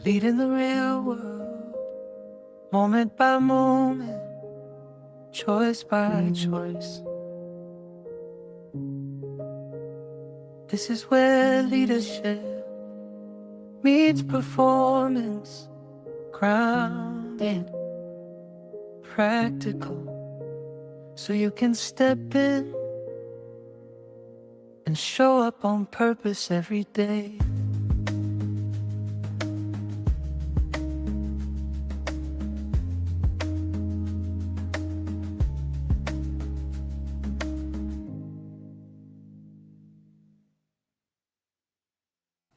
leading the real world, moment by moment, choice by choice. This is where leadership meets performance, grounded, practical, so you can step in and show up on purpose every day.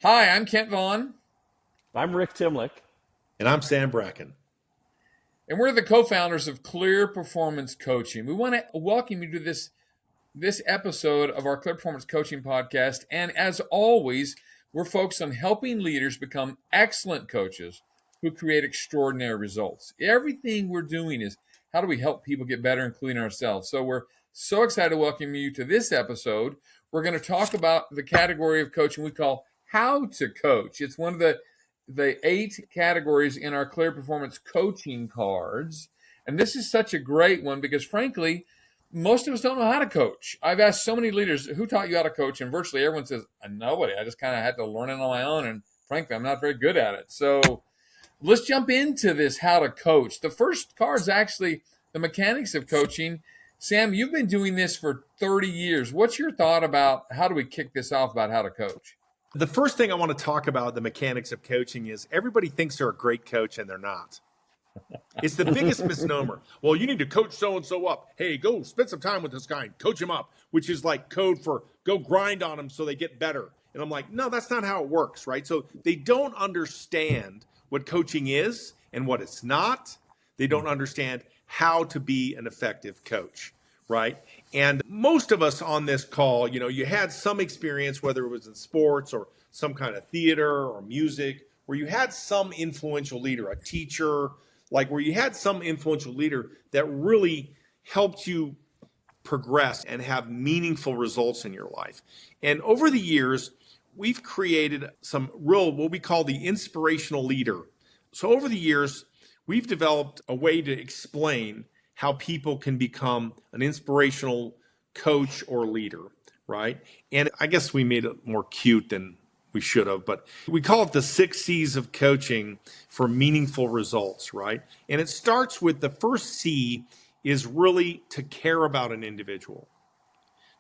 Hi, I'm Kent Vaughn. I'm Rick Timlick. And I'm Sam Bracken. And we're the co-founders of Clear Performance Coaching. We want to welcome you to this episode of our Clear Performance Coaching podcast. And as always, we're focused on helping leaders become excellent coaches who create extraordinary results. Everything we're doing is how do we help people get better, including ourselves. So we're so excited to welcome you to this episode. We're going to talk about the category of coaching we call how to coach. It's one of the 8 categories in our Clear Performance coaching cards. And this is such a great one because, frankly, most of us don't know how to coach. I've asked so many leaders, who taught you how to coach? And virtually everyone says, nobody. I just kind of had to learn it on my own. And frankly, I'm not very good at it. So let's jump into this how to coach. The first card is actually the mechanics of coaching. Sam, you've been doing this for 30 years. What's your thought about how do we kick this off about how to coach? The first thing I want to talk about the mechanics of coaching is everybody thinks they're a great coach and they're not. It's the biggest misnomer. Well, you need to coach so-and-so up. Hey, go spend some time with this guy and coach him up, which is like code for go grind on them so they get better. And I'm like, no, that's not how it works, right? So they don't understand what coaching is and what it's not. They don't understand how to be an effective coach, right? And most of us on this call, you had some experience, whether it was in sports or some kind of theater or music, where you had some influential leader, a teacher, like where you had some influential leader that really helped you progress and have meaningful results in your life. And over the years, we've created some real, what we call the inspirational leader. So over the years, we've developed a way to explain how people can become an inspirational coach or leader, right? And I guess we made it more cute than we should have, but we call it the 6 C's of coaching for meaningful results, right? And it starts with the first C is really to care about an individual,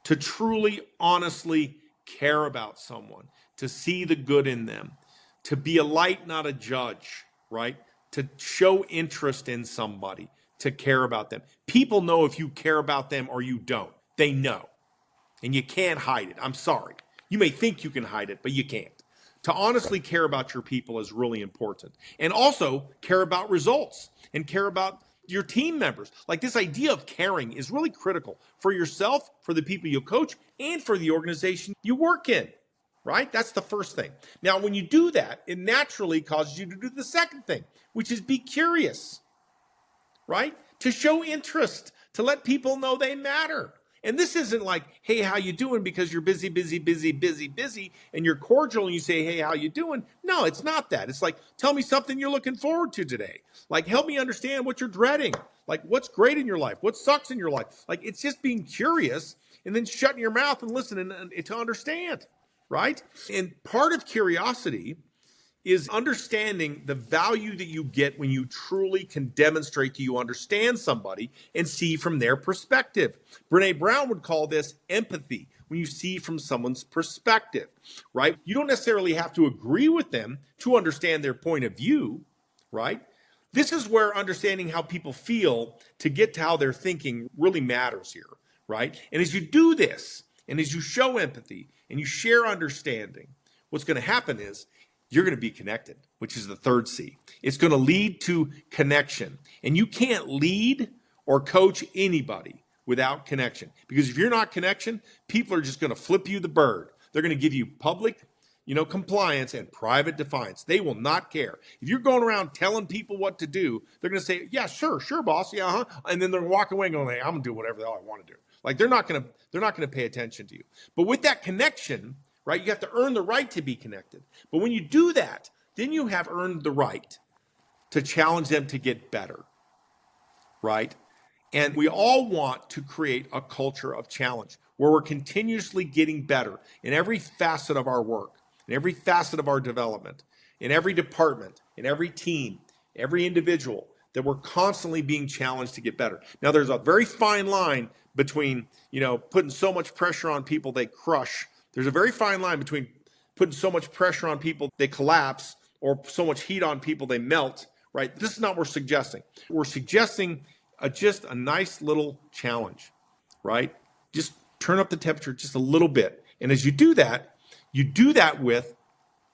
to truly, honestly care about someone, to see the good in them, to be a light, not a judge, right? To show interest in somebody, to care about them. People know if you care about them or you don't. They know. And you can't hide it. I'm sorry. You may think you can hide it, but you can't. To honestly care about your people is really important. And also care about results and care about your team members. Like this idea of caring is really critical for yourself, for the people you coach, and for the organization you work in, right? That's the first thing. Now, when you do that, it naturally causes you to do the second thing, which is be curious, right? To show interest, to let people know they matter. And this isn't like, hey, how you doing? Because you're busy, and you're cordial and you say, hey, how you doing? No, it's not that. It's like, tell me something you're looking forward to today. Like, help me understand what you're dreading. Like, what's great in your life? What sucks in your life? Like, it's just being curious and then shutting your mouth and listening to understand, right? And part of curiosity is understanding the value that you get when you truly can demonstrate that you understand somebody and see from their perspective. Brene Brown would call this empathy, when you see from someone's perspective, right? You don't necessarily have to agree with them to understand their point of view, right? This is where understanding how people feel to get to how they're thinking really matters here, right? And as you do this, and as you show empathy and you share understanding, what's going to happen is you're going to be connected, which is the third C. It's going to lead to connection. And you can't lead or coach anybody without connection. Because if you're not connection, people are just going to flip you the bird. They're going to give you public, compliance and private defiance. They will not care. If you're going around telling people what to do, they're going to say, yeah, sure, boss. Yeah, huh. And then they're walking away going, hey, I'm going to do whatever the hell I want to do. Like they're not going to pay attention to you. But with that connection, right, you have to earn the right to be connected. But when you do that, then you have earned the right to challenge them to get better, right? And we all want to create a culture of challenge where we're continuously getting better in every facet of our work, in every facet of our development, in every department, in every team, every individual, that we're constantly being challenged to get better. Now, there's a very fine line between, putting so much pressure on people they crush. There's a very fine line between putting so much pressure on people they collapse or so much heat on people they melt, right? This is not what we're suggesting. We're suggesting just a nice little challenge, right? Just turn up the temperature just a little bit. And as you do that with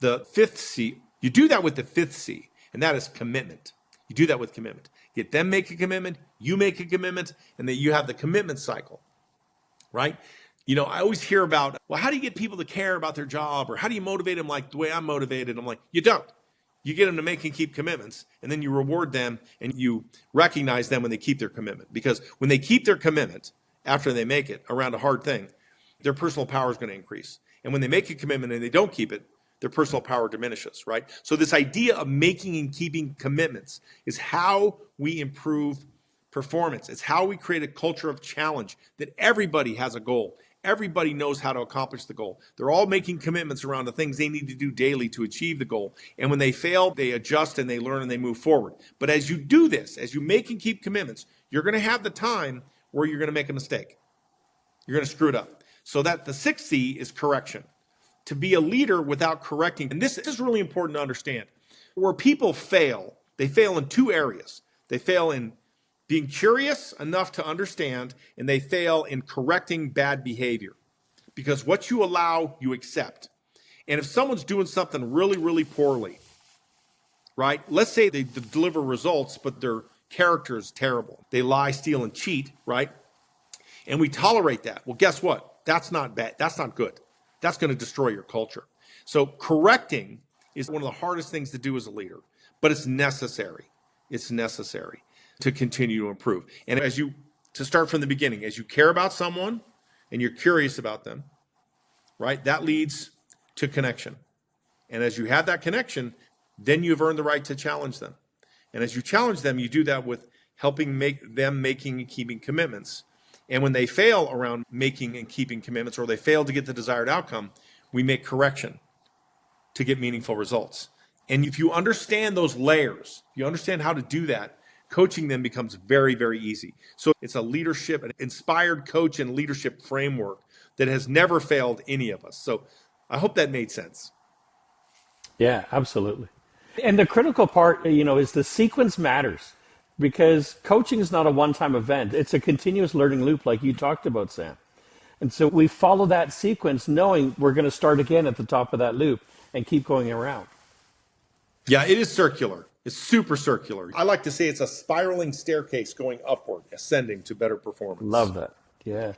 the fifth C. You do that with the fifth C, and that is commitment. You do that with commitment. Get them make a commitment, you make a commitment, and then you have the commitment cycle, right? I always hear about, well, how do you get people to care about their job, or how do you motivate them like the way I'm motivated? I'm like, you don't. You get them to make and keep commitments, and then you reward them and you recognize them when they keep their commitment. Because when they keep their commitment after they make it around a hard thing, their personal power is going to increase. And when they make a commitment and they don't keep it, their personal power diminishes, right? So this idea of making and keeping commitments is how we improve performance. It's how we create a culture of challenge, that everybody has a goal. Everybody knows how to accomplish the goal. They're all making commitments around the things they need to do daily to achieve the goal. And when they fail, they adjust and they learn and they move forward. But as you do this, as you make and keep commitments, you're going to have the time where you're going to make a mistake. You're going to screw it up. So that the sixth C is correction. To be a leader without correcting. And this is really important to understand. Where people fail, they fail in two areas. They fail in being curious enough to understand, and they fail in correcting bad behavior. Because what you allow, you accept. And if someone's doing something really, really poorly, right? Let's say they deliver results, but their character is terrible. They lie, steal, and cheat, right? And we tolerate that. Well, guess what? That's not bad. That's not good. That's going to destroy your culture. So correcting is one of the hardest things to do as a leader, but it's necessary. It's necessary to continue to improve. And to start from the beginning, as you care about someone and you're curious about them, right? That leads to connection. And as you have that connection, then you've earned the right to challenge them. And as you challenge them, you do that with helping making and keeping commitments. And when they fail around making and keeping commitments, or they fail to get the desired outcome, we make correction to get meaningful results. And if you understand those layers, you understand how to do that, coaching them becomes very, very easy. So it's a leadership, an inspired coach and leadership framework that has never failed any of us. So I hope that made sense. Yeah, absolutely. And the critical part, is the sequence matters, because coaching is not a one-time event. It's a continuous learning loop like you talked about, Sam. And so we follow that sequence knowing we're going to start again at the top of that loop and keep going around. Yeah, it is circular. It's super circular. I like to say it's a spiraling staircase going upward, ascending to better performance. Love that. Yeah.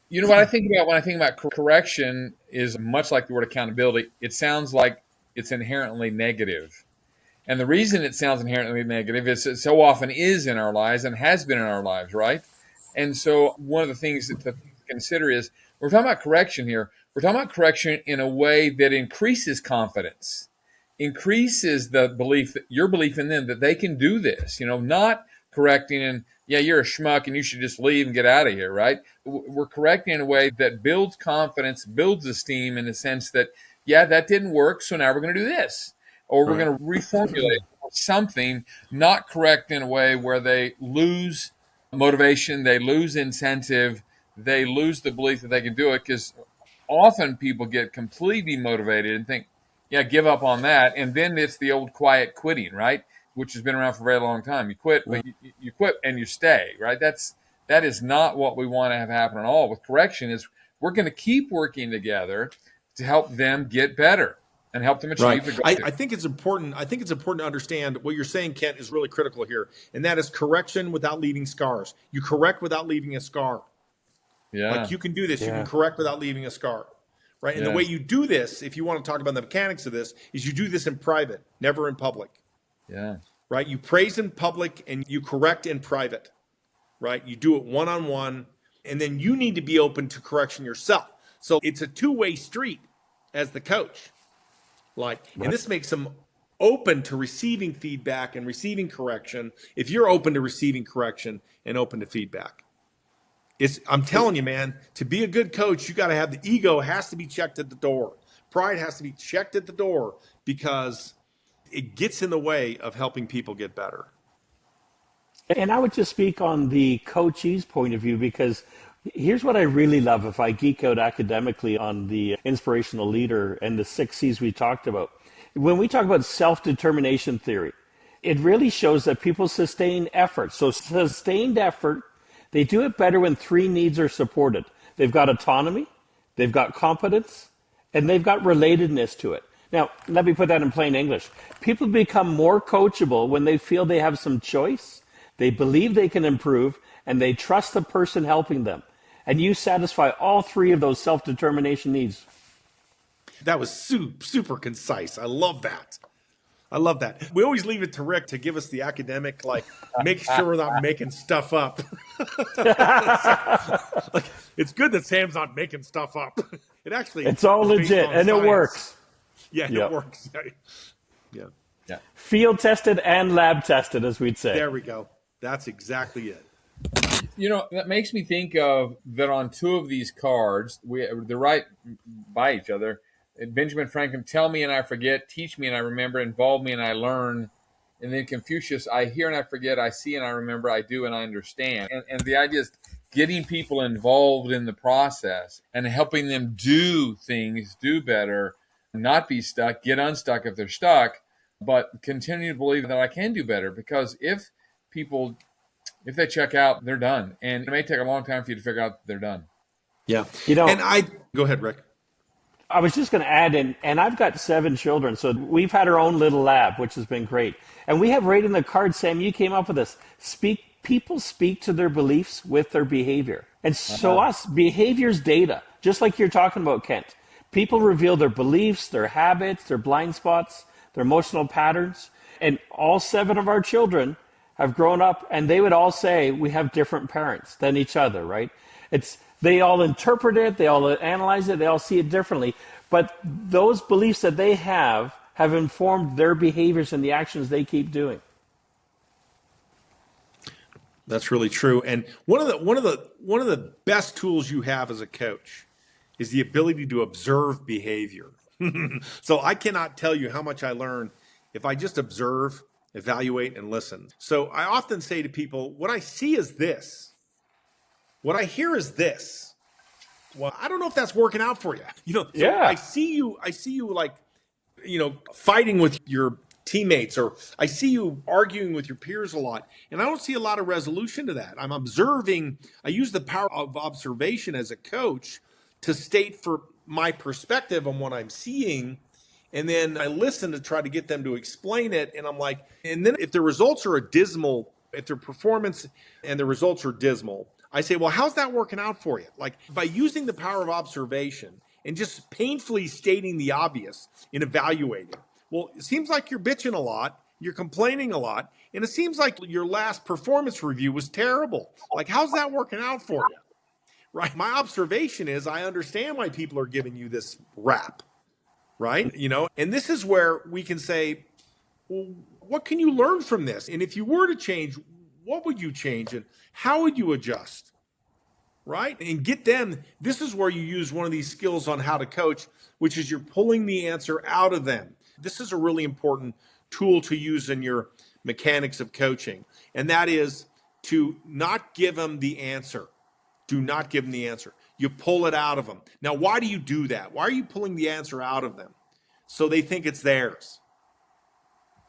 You know what I think about when I think about correction is much like the word accountability. It sounds like it's inherently negative. And the reason it sounds inherently negative is it so often is in our lives and has been in our lives, right? And so one of the things to consider is we're talking about correction here. We're talking about correction in a way that increases confidence, increases the belief, your belief in them that they can do this, not correcting and, yeah, you're a schmuck and you should just leave and get out of here, right? We're correcting in a way that builds confidence, builds esteem in the sense that, yeah, that didn't work, so now we're going to do this. Or we're going to reformulate something, not correct in a way where they lose motivation, they lose incentive, they lose the belief that they can do it, because often people get completely motivated and think, yeah, give up on that. And then it's the old quiet quitting, right? Which has been around for a very long time. You quit, but you quit and you stay, right? That is not what we want to have happen at all. With correction is we're going to keep working together to help them get better and help them achieve the goal. I think it's important. I think it's important to understand what you're saying, Kent, is really critical here. And that is correction without leaving scars. You correct without leaving a scar. Yeah. Like you can do this. You can correct without leaving a scar. Right. And the way you do this, if you want to talk about the mechanics of this, is you do this in private, never in public. Yeah. Right. You praise in public and you correct in private. Right. You do it one-on-one, and then you need to be open to correction yourself. So it's a two-way street as the coach. And this makes them open to receiving feedback and receiving correction. If you're open to receiving correction and open to feedback, I'm telling you, man, to be a good coach, you got to have the ego has to be checked at the door. Pride has to be checked at the door because it gets in the way of helping people get better. And I would just speak on the coachee's point of view, because here's what I really love if I geek out academically on the inspirational leader and the 6 C's we talked about. When we talk about self-determination theory, it really shows that people sustain effort. So sustained effort, they do it better when 3 needs are supported. They've got autonomy, they've got competence, and they've got relatedness to it. Now, let me put that in plain English. People become more coachable when they feel they have some choice, they believe they can improve, and they trust the person helping them. And you satisfy all 3 of those self-determination needs. That was super concise. I love that. We always leave it to Rick to give us the academic, make sure we're not making stuff up. It's good that Sam's not making stuff up. It's all legit, and it works. Yeah, it works. Yeah. Field tested and lab tested, as we'd say. There we go. That's exactly it. That makes me think of that on 2 of these cards, they're right by each other. Benjamin Franklin, tell me and I forget, teach me and I remember, involve me and I learn. And then Confucius, I hear and I forget, I see and I remember, I do and I understand. And the idea is getting people involved in the process and helping them do things, do better, not be stuck, get unstuck if they're stuck, but continue to believe that I can do better. Because if they check out, they're done. And it may take a long time for you to figure out that they're done. Yeah. Go ahead, Rick. I was just going to add in, and I've got 7 children, so we've had our own little lab, which has been great. And we have right in the card, Sam, you came up with this. People speak to their beliefs with their behavior. And so behavior's data, just like you're talking about, Kent. People reveal their beliefs, their habits, their blind spots, their emotional patterns. And all 7 of our children have grown up, and they would all say we have different parents than each other, right? They all interpret it, they all analyze it, they all see it differently. But those beliefs that they have informed their behaviors and the actions they keep doing. That's really true. And one of the best tools you have as a coach is the ability to observe behavior. So I cannot tell you how much I learn if I just observe, evaluate, and listen. So I often say to people, what I see is this. What I hear is this. Well, I don't know if that's working out for you. I see you fighting with your teammates, or I see you arguing with your peers a lot, and I don't see a lot of resolution to that. I'm observing. I use the power of observation as a coach to state for my perspective on what I'm seeing, and then I listen to try to get them to explain it, and I'm like, and then if the results are if their performance and the results are dismal, I say, well, how's that working out for you? Like, by using the power of observation and just painfully stating the obvious in evaluating. Well, it seems like you're bitching a lot, you're complaining a lot, and it seems like your last performance review was terrible. Like, how's that working out for you? Right? My observation is I understand why people are giving you this rap, right? And this is where we can say, well, what can you learn from this? And if you were to change, what would you change and how would you adjust? Right? And get them. This is where you use one of these skills on how to coach, which is you're pulling the answer out of them. This is a really important tool to use in your mechanics of coaching. And that is to not give them the answer. Do not give them the answer. You pull it out of them. Now, why do you do that? Why are you pulling the answer out of them? So they think it's theirs.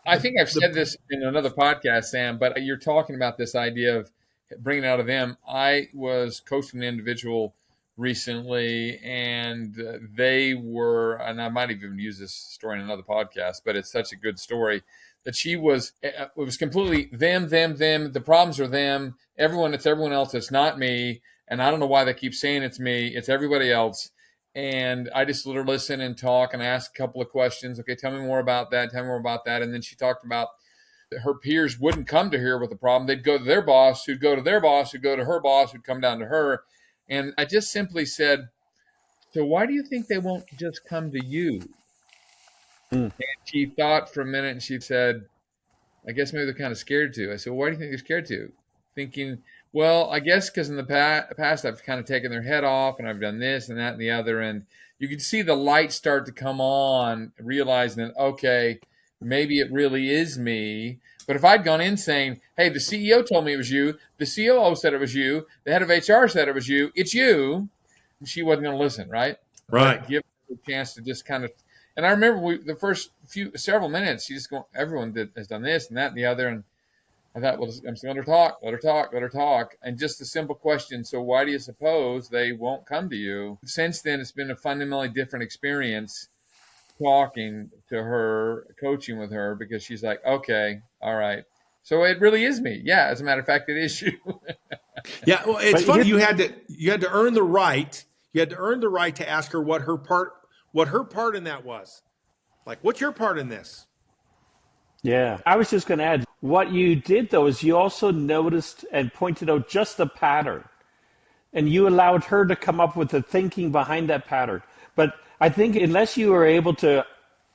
I think I've said this in another podcast, Sam, but you're talking about this idea of bringing it out of them. I was coaching an individual recently, and they were, and I might have even used this story in another podcast, but it's such a good story, that it was completely them. The problems are them. It's everyone else. It's not me. And I don't know why they keep saying it's me. It's everybody else. And I just let her listen and talk and ask a couple of questions. Okay, tell me more about that. Tell me more about that. And then she talked about her peers wouldn't come to her with a problem. They'd go to their boss, who'd go to their boss, who'd go to her boss, who'd come down to her. And I just simply said, so why do you think they won't just come to you? She thought for a minute and she said, I guess maybe they're kind of scared to. I said, well, why do you think they're scared to? Thinking, well, I guess because in the past I've kind of taken their head off and I've done this and that and the other. And you can see the light start to come on, realizing that, okay, maybe it really is me. But if I'd gone in saying, hey, the CEO told me it was you, the COO said it was you, the head of HR said it was you, it's you, she wasn't going to listen, right? Right. But give her a chance to just kind of. And I remember the first several minutes, she just going, everyone has done this and that and the other. And I thought, well, I'm just going to let her talk. And just a simple question. So why do you suppose they won't come to you? Since then, it's been a fundamentally different experience talking to her, coaching with her, because she's like, okay, all right. So it really is me. Yeah. As a matter of fact, it is you. Yeah. Well, it's funny. You had to earn the right. You had to earn the right to ask her what her part in that was. Like, what's your part in this? Yeah. I was just going to add, what you did, though, is you also noticed and pointed out just the pattern. And you allowed her to come up with the thinking behind that pattern. But I think unless you are able to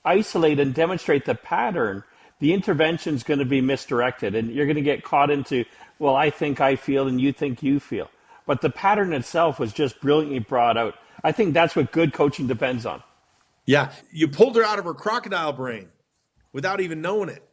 isolate and demonstrate the pattern, the intervention is going to be misdirected. And you're going to get caught into, well, I think I feel and you think you feel. But the pattern itself was just brilliantly brought out. I think that's what good coaching depends on. Yeah. You pulled her out of her crocodile brain without even knowing it,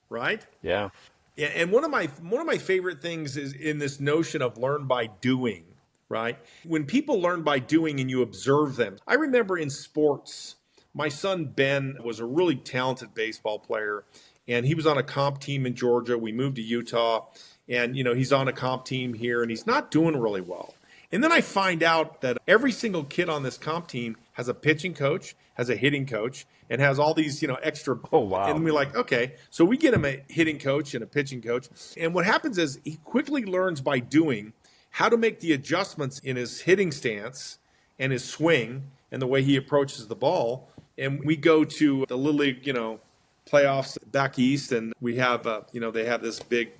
right? Yeah. Yeah, and one of my favorite things is in this notion of learn by doing, right? When people learn by doing and you observe them. I remember in sports, my son Ben was a really talented baseball player, and he was on a comp team in Georgia. We moved to Utah, and he's on a comp team here, and he's not doing really well. And then I find out that every single kid on this comp team has a pitching coach, has a hitting coach, and has all these, extra. Oh, wow. And we're like, okay, so we get him a hitting coach and a pitching coach. And what happens is he quickly learns by doing how to make the adjustments in his hitting stance and his swing and the way he approaches the ball. And we go to the Little League, playoffs back east, and we have, they have this big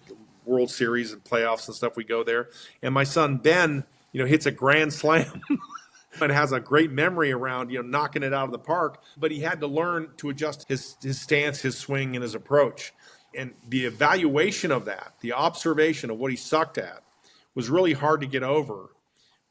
World Series and playoffs and stuff. We go there. And my son, Ben, hits a grand slam and has a great memory around, knocking it out of the park. But he had to learn to adjust his stance, his swing, and his approach. And the evaluation of that, the observation of what he sucked at, was really hard to get over.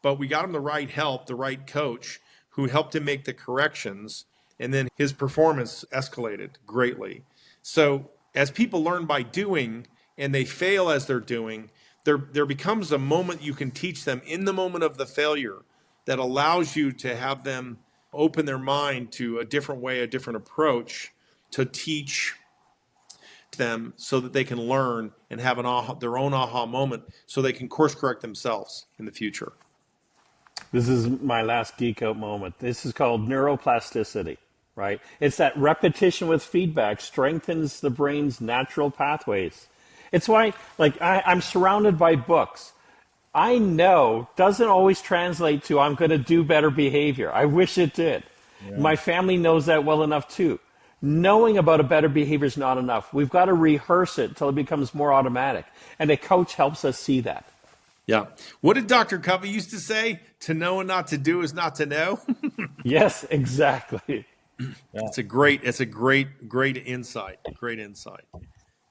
But we got him the right help, the right coach, who helped him make the corrections. And then his performance escalated greatly. So as people learn by doing and they fail as they're doing, there becomes a moment you can teach them in the moment of the failure that allows you to have them open their mind to a different way, a different approach to teach them so that they can learn and have their own aha moment so they can course correct themselves in the future. This is my last geek out moment. This is called neuroplasticity, right? It's that repetition with feedback strengthens the brain's natural pathways. It's why, I'm surrounded by books. I know doesn't always translate to I'm going to do better behavior. I wish it did. Yeah. My family knows that well enough too. Knowing about a better behavior is not enough. We've got to rehearse it until it becomes more automatic. And a coach helps us see that. Yeah. What did Dr. Covey used to say? To know and not to do is not to know. Yes, exactly. Yeah. It's a great insight. Great insight.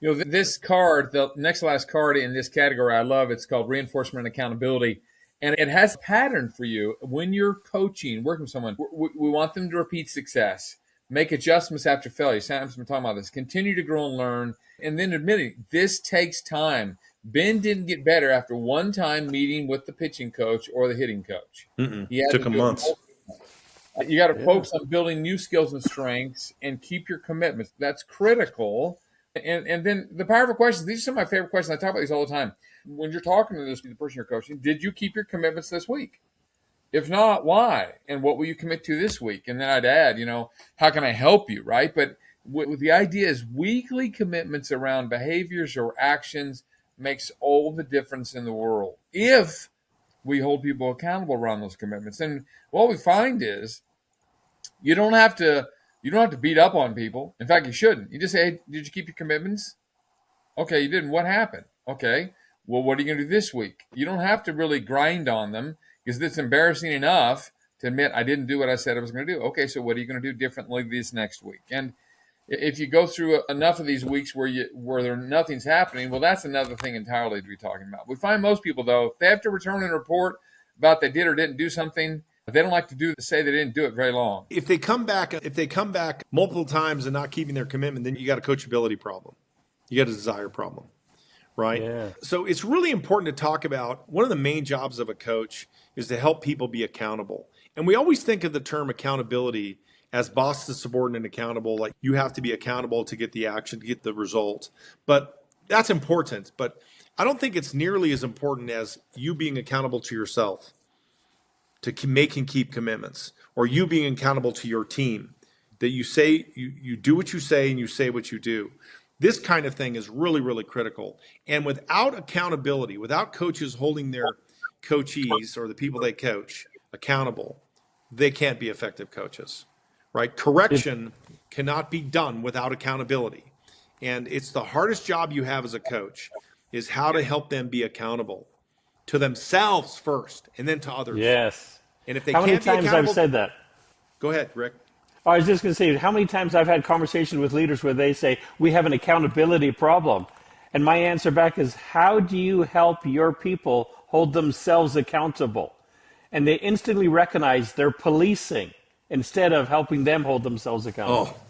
This card, the next last card in this category, I love. It's called Reinforcement and Accountability. And it has a pattern for you when you're coaching, working with someone. We want them to repeat success, make adjustments after failure. Sam's been talking about this. Continue to grow and learn. And then admitting this takes time. Ben didn't get better after one time meeting with the pitching coach or the hitting coach. It took him months. You got to focus on building new skills and strengths and keep your commitments. That's critical. And then the powerful questions. These are some of my favorite questions. I talk about these all the time. When you're talking to the person you're coaching, did you keep your commitments this week? If not, why? And what will you commit to this week? And then I'd add, how can I help you, right? But with the idea is weekly commitments around behaviors or actions makes all the difference in the world if we hold people accountable around those commitments. And what we find is you don't have to beat up on people. In fact, you shouldn't. You just say, hey, did you keep your commitments? Okay, you didn't. What happened? Okay, well, what are you going to do this week? You don't have to really grind on them because it's embarrassing enough to admit I didn't do what I said I was going to do. Okay, so what are you going to do differently this next week? And If you go through enough of these weeks where nothing's happening, well, that's another thing entirely to be talking about. We find most people, though, if they have to return a report about they did or didn't do something, they don't like to say they didn't do it very long. If they come back multiple times and not keeping their commitment, then you got a coachability problem. You got a desire problem, right? Yeah. So it's really important to talk about one of the main jobs of a coach is to help people be accountable. And we always think of the term accountability as boss to subordinate accountable, like you have to be accountable to get the action, to get the result. But that's important. But I don't think it's nearly as important as you being accountable to yourself to make and keep commitments, or you being accountable to your team, that you say, you do what you say and you say what you do. This kind of thing is really, really critical. And without accountability, without coaches holding their coachees or the people they coach accountable, they can't be effective coaches, right? Correction cannot be done without accountability. And it's the hardest job you have as a coach is how to help them be accountable to themselves first and then to others. Yes. And if they How many can't be times I've accountable, said that? go ahead, Rick. I was just going to say, how many times I've had conversations with leaders where they say, we have an accountability problem. And my answer back is, how do you help your people hold themselves accountable? And they instantly recognize they're policing instead of helping them hold themselves accountable. Oh,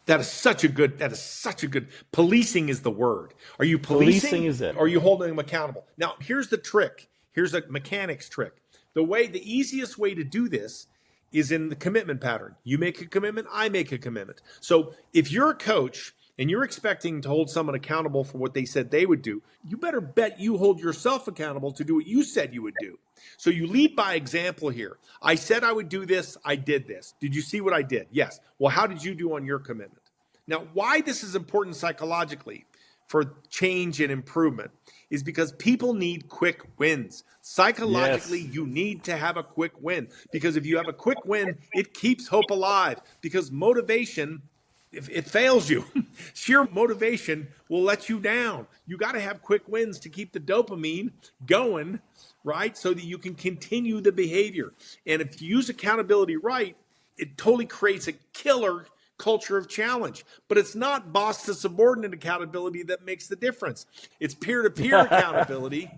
that is such a good, policing is the word. Are you policing? Policing is it. Or are you holding them accountable? Now, here's the trick. Here's a mechanics trick. The easiest way to do this is in the commitment pattern. You make a commitment, I make a commitment. So if you're a coach and you're expecting to hold someone accountable for what they said they would do, you better bet you hold yourself accountable to do what you said you would do. So you lead by example here. I said I would do this, I did this. Did you see what I did? Yes. Well, how did you do on your commitment? Now, why this is important psychologically for change and improvement is because people need quick wins. Psychologically, Yes. you need to have a quick win, because if you have a quick win, it keeps hope alive, because motivation, if it fails you, sheer motivation will let you down. You got to have quick wins to keep the dopamine going, right? So that you can continue the behavior. And if you use accountability right, it totally creates a killer culture of challenge. But it's not boss to subordinate accountability that makes the difference. It's peer-to-peer accountability.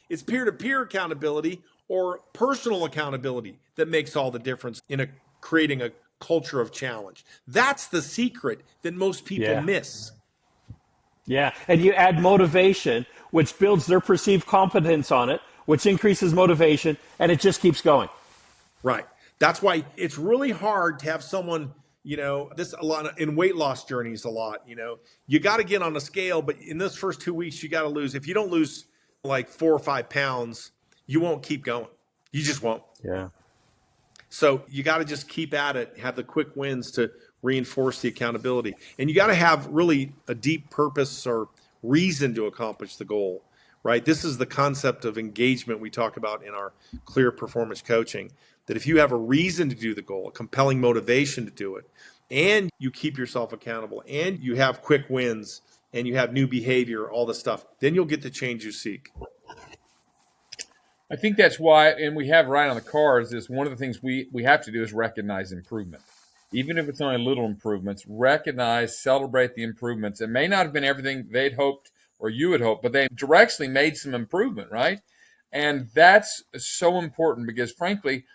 It's peer-to-peer accountability or personal accountability that makes all the difference in creating a culture of challenge. That's the secret that most people miss. Yeah, and you add motivation, which builds their perceived competence on it, which increases motivation, and it just keeps going. Right. That's why it's really hard to have someone, this a lot in weight loss journeys a lot, you got to get on a scale, but in those first 2 weeks, you got to lose. If you don't lose like 4 or 5 pounds, you won't keep going. You just won't. Yeah. So you got to just keep at it, have the quick wins to reinforce the accountability. And you got to have really a deep purpose or reason to accomplish the goal, right? This is the concept of engagement we talk about in our clear performance coaching, that if you have a reason to do the goal, a compelling motivation to do it, and you keep yourself accountable, and you have quick wins, and you have new behavior, all the stuff, then you'll get the change you seek. I think that's why, and we have right on the cards, is one of the things we have to do is recognize improvement. Even if it's only little improvements, recognize, celebrate the improvements. It may not have been everything they'd hoped or you had hoped, but they directly made some improvement, right? And that's so important because, frankly,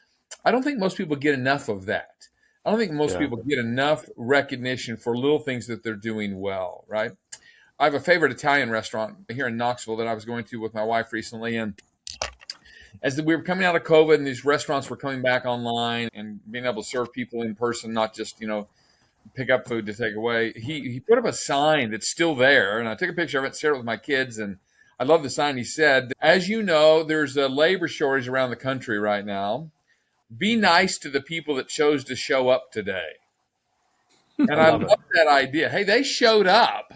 I don't think most people get enough of that. I don't think most people get enough recognition for little things that they're doing well, right? I have a favorite Italian restaurant here in Knoxville that I was going to with my wife recently, and as we were coming out of COVID and these restaurants were coming back online and being able to serve people in person, not just, pick up food to take away, he put up a sign that's still there. And I took a picture of it, shared it with my kids. And I love the sign. He said, as you know, there's a labor shortage around the country right now. Be nice to the people that chose to show up today. And I love that idea. Hey, they showed up,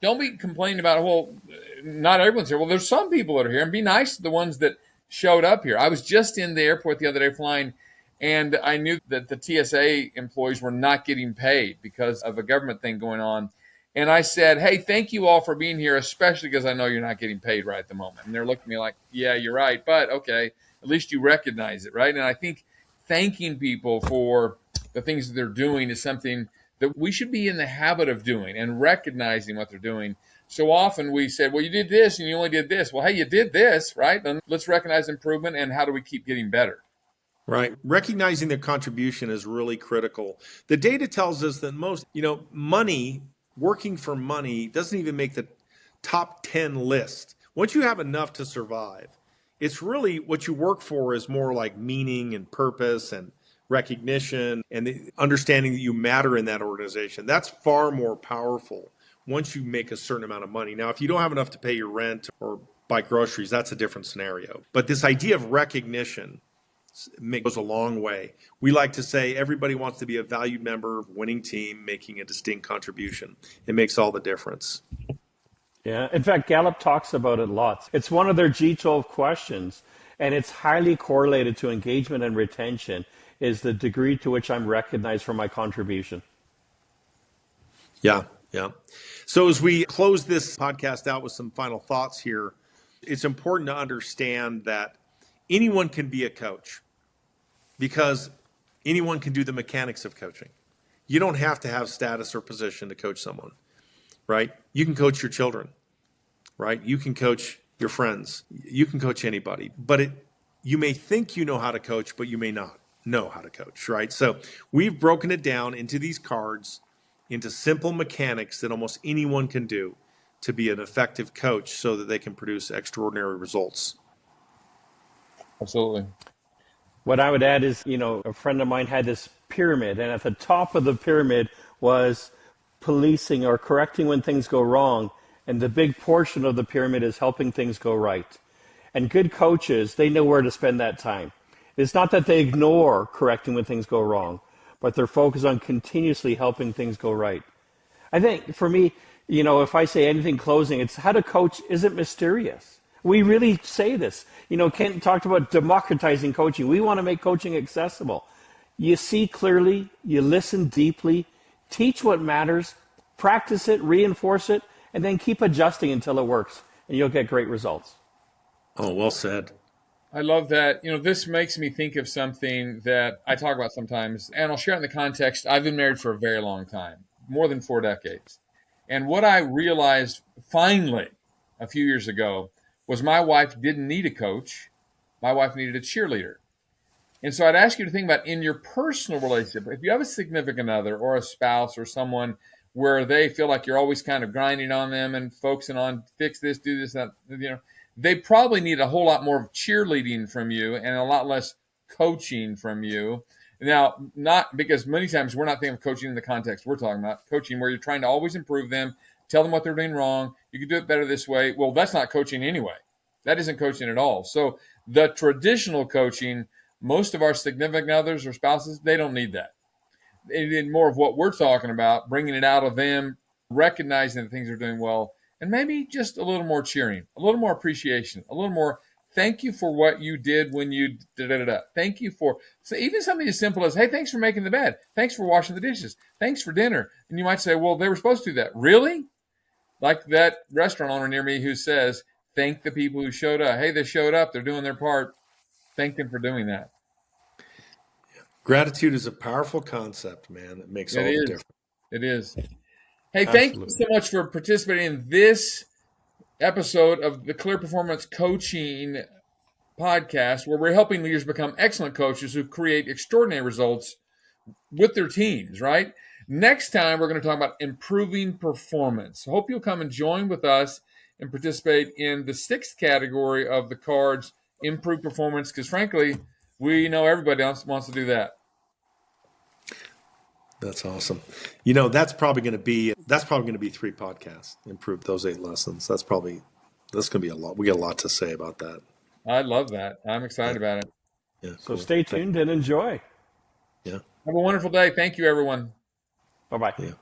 don't be complaining about, well, not everyone's here. Well, there's some people that are here, and be nice to the ones that showed up here. I was just in the airport the other day flying, and I knew that the TSA employees were not getting paid because of a government thing going on. And I said, hey, thank you all for being here, especially because I know you're not getting paid right at the moment. And they're looking at me like, yeah, you're right. But okay, at least you recognize it, right? And I think thanking people for the things that they're doing is something that we should be in the habit of doing and recognizing what they're doing. So often we said, well, you did this and you only did this. Well, hey, you did this, right? Then let's recognize improvement and how do we keep getting better? Right. Recognizing their contribution is really critical. The data tells us that most, money, working for money doesn't even make the top 10 list. Once you have enough to survive, it's really what you work for is more like meaning and purpose and recognition and the understanding that you matter in that organization. That's far more powerful once you make a certain amount of money. Now, if you don't have enough to pay your rent or buy groceries, that's a different scenario. But this idea of recognition goes a long way. We like to say everybody wants to be a valued member of a winning team, making a distinct contribution. It makes all the difference. Yeah. In fact, Gallup talks about it lots. It's one of their G12 questions, and it's highly correlated to engagement and retention, is the degree to which I'm recognized for my contribution. Yeah. So as we close this podcast out with some final thoughts here, it's important to understand that anyone can be a coach because anyone can do the mechanics of coaching. You don't have to have status or position to coach someone, right? You can coach your children, right? You can coach your friends. You can coach anybody, but you may think you know how to coach, but you may not know how to coach, right? So we've broken it down into these cards, into simple mechanics that almost anyone can do to be an effective coach so that they can produce extraordinary results. Absolutely. What I would add is, a friend of mine had this pyramid, and at the top of the pyramid was policing or correcting when things go wrong, and the big portion of the pyramid is helping things go right. And good coaches, they know where to spend that time. It's not that they ignore correcting when things go wrong, but they're focused on continuously helping things go right. I think for me, if I say anything closing, it's how to coach isn't mysterious. We really say this. Kent talked about democratizing coaching. We want to make coaching accessible. You see clearly, you listen deeply, teach what matters, practice it, reinforce it, and then keep adjusting until it works, and you'll get great results. Oh, well said. I love that. This makes me think of something that I talk about sometimes, and I'll share it in the context. I've been married for a very long time, more than 4 decades. And what I realized finally a few years ago was my wife didn't need a coach. My wife needed a cheerleader. And so I'd ask you to think about in your personal relationship, if you have a significant other or a spouse or someone where they feel like you're always kind of grinding on them and focusing on fix this, do this, that, they probably need a whole lot more of cheerleading from you and a lot less coaching from you. Now, not because many times we're not thinking of coaching in the context we're talking about, coaching where you're trying to always improve them, tell them what they're doing wrong. You can do it better this way. Well, that's not coaching anyway. That isn't coaching at all. So the traditional coaching, most of our significant others or spouses, they don't need that. They need more of what we're talking about, bringing it out of them, recognizing that things are doing well, and maybe just a little more cheering, a little more appreciation, a little more thank you for what you did when you da-da-da-da. Thank you for so even something as simple as, hey, thanks for making the bed. Thanks for washing the dishes. Thanks for dinner. And you might say, well, they were supposed to do that. Really? Like that restaurant owner near me who says, thank the people who showed up. Hey, they showed up. They're doing their part. Thank them for doing that. Gratitude is a powerful concept, man. It makes all the difference. It is. Hey, thank you so much for participating in this episode of the Clear Performance Coaching Podcast, where we're helping leaders become excellent coaches who create extraordinary results with their teams, right? Next time, we're going to talk about improving performance. Hope you'll come and join with us and participate in the 6th category of the cards, improve performance, because frankly, we know everybody else wants to do that. That's awesome. That's probably going to be 3 podcasts. Improve those 8 lessons. That's going to be a lot. We got a lot to say about that. I love that. I'm excited about it. Yeah. So Cool. stay tuned and enjoy. Yeah. Have a wonderful day. Thank you, everyone. Bye-bye. Yeah.